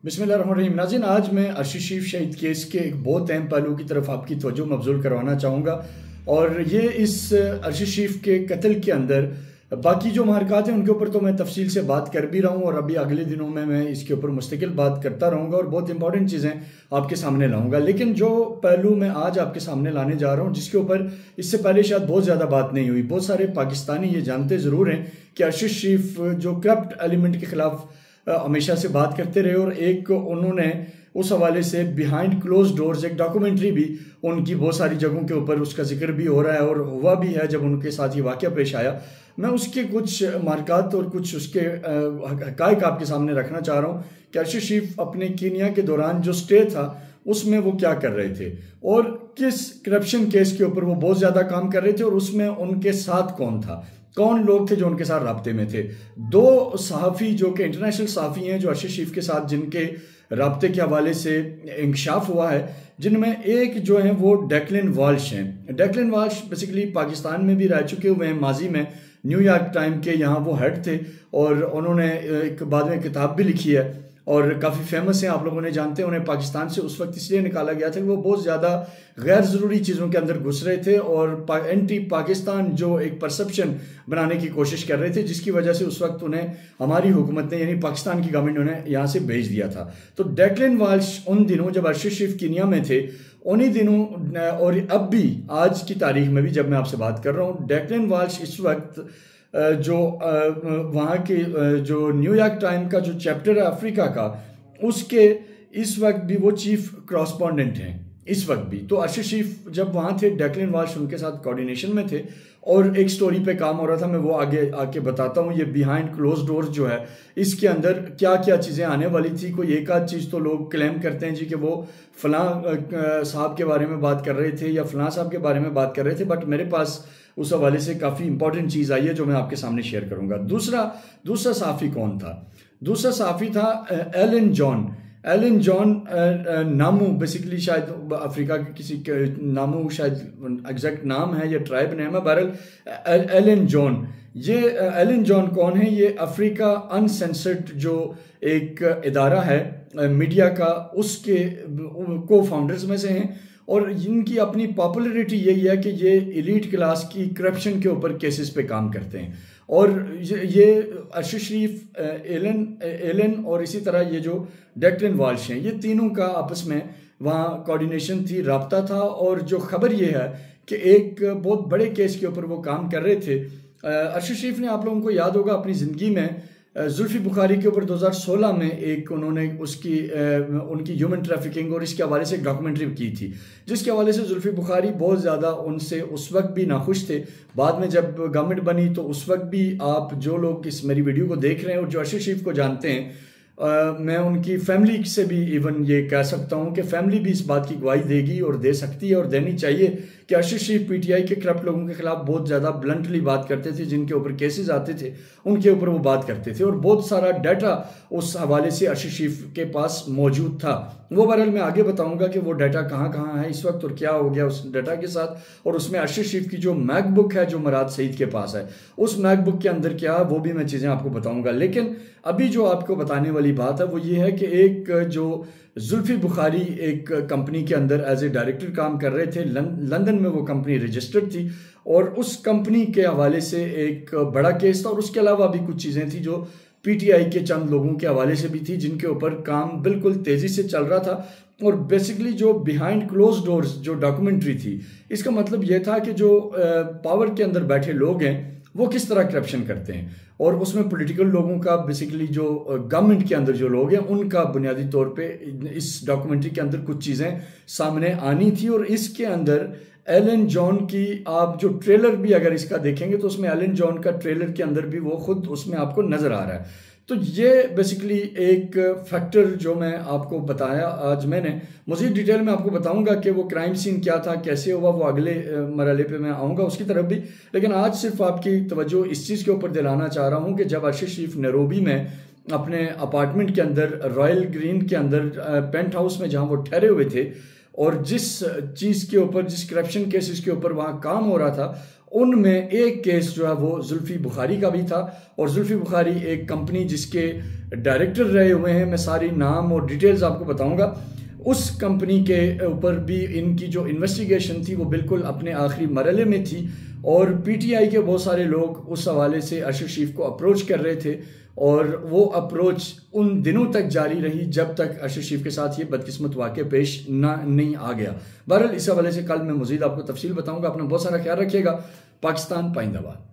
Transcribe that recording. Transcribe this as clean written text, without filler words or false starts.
बिस्मिल्लाहिर्रहमानिर्रहीम। नाज़रीन, आज मैं अर्शी शहीद केस के एक बहुत अहम पहलू की तरफ आपकी तवज्जो मबज़ूल करवाना चाहूँगा। और ये इस अर्शी शरीफ के कत्ल के अंदर बाकी जो महरक़ात हैं उनके ऊपर तो मैं तफसील से बात कर भी रहा हूँ और अभी अगले दिनों में मैं इसके ऊपर मुस्तकिल बात करता रहूँगा और बहुत इंपॉर्टेंट चीज़ें आपके सामने लाऊँगा। लेकिन जो पहलू मैं आज आपके सामने लाने जा रहा हूँ, जिसके ऊपर इससे पहले शायद बहुत ज़्यादा बात नहीं हुई, बहुत सारे पाकिस्तानी ये जानते ज़रूर हैं कि अर्शी शरीफ जो करप्ट एलिमेंट के ख़िलाफ़ हमेशा से बात करते रहे और एक उन्होंने उस हवाले से बिहाइंड क्लोज डोर्स एक डॉक्यूमेंट्री भी उनकी बहुत सारी जगहों के ऊपर उसका जिक्र भी हो रहा है और हुआ भी है जब उनके साथ ये वाक़या पेश आया। मैं उसके कुछ मार्कात और कुछ उसके हक़ाइक़ आपके सामने रखना चाह रहा हूँ कि अर्शी शरीफ अपने कीनिया के दौरान जो स्टे था उसमें वो क्या कर रहे थे और किस करप्शन केस के ऊपर वो बहुत ज़्यादा काम कर रहे थे और उसमें उनके साथ कौन था, कौन लोग थे जो उनके साथ राब्ते में थे। दो सहाफ़ी जो कि इंटरनेशनल सहाफ़ी हैं जो अर्शी शरीफ के साथ जिनके राब्ते के हवाले से इंकशाफ हुआ है, जिनमें एक जो है वो डेक्लन वाल्श हैं। डेक्लन वाल्श बेसिकली पाकिस्तान में भी रह चुके हुए हैं, माजी में न्यूयॉर्क टाइम के यहाँ वो हेड थे और उन्होंने एक बाद में किताब भी लिखी है और काफ़ी फेमस हैं, आप लोगों ने जानते हैं। उन्हें पाकिस्तान से उस वक्त इसलिए निकाला गया था कि वो बहुत ज़्यादा गैर ज़रूरी चीज़ों के अंदर घुस रहे थे और एंटी पाकिस्तान जो एक परसेप्शन बनाने की कोशिश कर रहे थे, जिसकी वजह से उस वक्त उन्हें हमारी हुकूमत ने यानी पाकिस्तान की गवर्नमेंट ने यहाँ से भेज दिया था। तो डेक्लन वाल्श उन दिनों जब अर्शी शरीफ कीनिया में थे, उन्हीं दिनों और अब भी आज की तारीख में भी जब मैं आपसे बात कर रहा हूँ, डेक्लन वाल्श इस वक्त जो वहाँ के जो न्यूयॉर्क टाइम का जो चैप्टर है अफ्रीका का, उसके इस वक्त भी वो चीफ कॉरेस्पॉन्डेंट हैं इस वक्त भी। तो अर्शी शरीफ जब वहाँ थे, डेक्लन वाल्श उनके साथ कोऑर्डिनेशन में थे और एक स्टोरी पे काम हो रहा था। मैं वो आगे आके बताता हूँ। ये बिहाइंड क्लोज डोर्स जो है, इसके अंदर क्या क्या चीज़ें आने वाली थी। कोई एक आध चीज़ तो लोग क्लेम करते हैं जी कि वो फलां साहब के बारे में बात कर रहे थे या फलां साहब के बारे में बात कर रहे थे, बट मेरे पास उस हवाले से काफ़ी इंपॉर्टेंट चीज़ आई है जो मैं आपके सामने शेयर करूँगा। दूसरा सहाफ़ी कौन था? दूसरा सहाफ़ी था एलन जॉन। एलन जॉन नामू, बेसिकली शायद अफ्रीका के किसी नामू शायद एग्जैक्ट नाम है या ट्राइब नेम है, बहरहाल एलन जॉन। ये एलन जॉन कौन है? ये अफ्रीका अनसेंसर्ड जो एक इदारा है मीडिया का, उसके को फाउंडर्स में से हैं और इनकी अपनी पॉपुलैरिटी यही है कि ये एलीट क्लास की करप्शन के ऊपर केसेस पे काम करते हैं। और ये अर्शी शरीफ, एलन और इसी तरह ये जो डेक्लन वाल्श हैं, ये तीनों का आपस में वहाँ कोऑर्डिनेशन थी, राब्ता था। और जो खबर ये है कि एक बहुत बड़े केस के ऊपर वो काम कर रहे थे। अर्शी शरीफ ने, आप लोगों को याद होगा, अपनी ज़िंदगी में जुल्फी बुखारी के ऊपर 2016 में एक उन्होंने उनकी ह्यूमन ट्रैफिकिंग और इसके हवाले से एक डॉक्यूमेंट्री की थी, जिसके हवाले से जुल्फी बुखारी बहुत ज़्यादा उनसे उस वक्त भी नाखुश थे। बाद में जब गवर्नमेंट बनी तो उस वक्त भी आप जो लोग इस मेरी वीडियो को देख रहे हैं और जो अर्शी शरीफ को जानते हैं, मैं उनकी फैमिली से भी इवन ये कह सकता हूँ कि फैमिली भी इस बात की गवाही देगी और दे सकती है और देनी चाहिए कि अर्शी शरीफ पीटीआई के करप्ट लोगों के खिलाफ बहुत ज़्यादा ब्लंटली बात करते थे। जिनके ऊपर केसेस आते थे उनके ऊपर वो बात करते थे और बहुत सारा डाटा उस हवाले से अर्शी शरीफ के पास मौजूद था। वो बहरहाल मैं आगे बताऊंगा कि वो डाटा कहाँ कहाँ है इस वक्त और क्या हो गया उस डाटा के साथ। और उसमें अर्शी शरीफ की जो मैकबुक है जो मुराद सईद के पास है, उस मैकबुक के अंदर क्या है वो भी मैं चीज़ें आपको बताऊंगा। लेकिन अभी जो आपको बताने वाली बात है वो ये है कि एक जो जुल्फी बुखारी एक कंपनी के अंदर एज ए डायरेक्टर काम कर रहे थे, लंदन में वो कंपनी रजिस्टर्ड थी और उस कंपनी के हवाले से एक बड़ा केस था। और उसके अलावा भी कुछ चीज़ें थी जो पीटीआई के चंद लोगों के हवाले से भी थी, जिनके ऊपर काम बिल्कुल तेज़ी से चल रहा था। और बेसिकली जो बिहाइंड क्लोज डोर्स जो डॉक्यूमेंट्री थी, इसका मतलब यह था कि जो पावर के अंदर बैठे लोग हैं वो किस तरह करप्शन करते हैं और उसमें पॉलिटिकल लोगों का, बेसिकली जो गवर्नमेंट के अंदर जो लोग हैं उनका बुनियादी तौर पे इस डॉक्यूमेंट्री के अंदर कुछ चीज़ें सामने आनी थी। और इसके अंदर एलन जॉन की आप जो ट्रेलर भी अगर इसका देखेंगे तो उसमें एलन जॉन का ट्रेलर के अंदर भी वो खुद उसमें आपको नज़र आ रहा है। तो ये बेसिकली एक फैक्टर जो मैं आपको बताया आज मैंने। मज़ीद डिटेल में आपको बताऊंगा कि वो क्राइम सीन क्या था, कैसे हुआ, वो अगले मरहले पे मैं आऊँगा उसकी तरफ भी। लेकिन आज सिर्फ आपकी तवज्जो इस चीज़ के ऊपर दिलाना चाह रहा हूँ कि जब अर्शी शरीफ नैरोबी में अपने अपार्टमेंट के अंदर रॉयल ग्रीन के अंदर पेंट हाउस में जहाँ वो ठहरे हुए थे और जिस चीज़ के ऊपर, जिस करप्शन केसेस के ऊपर वहाँ काम हो रहा था, उनमें एक केस जो है वो जुल्फी बुखारी का भी था। और जुल्फी बुखारी एक कंपनी जिसके डायरेक्टर रहे हुए हैं। मैं सारी नाम और डिटेल्स आपको बताऊंगा। उस कंपनी के ऊपर भी इनकी जो इन्वेस्टिगेशन थी वो बिल्कुल अपने आखिरी मरहले में थी और पीटीआई के बहुत सारे लोग उस हवाले से अरशद शरीफ को अप्रोच कर रहे थे और वो अप्रोच उन दिनों तक जारी रही जब तक अरशद शरीफ के साथ ये बदकिस्मत वाक़या पेश नहीं आ गया। बहरहाल इस हवाले से कल मैं मज़ीद आपको तफसील बताऊंगा। अपना बहुत सारा ख्याल रखिएगा। पाकिस्तान पाइंदाबाद।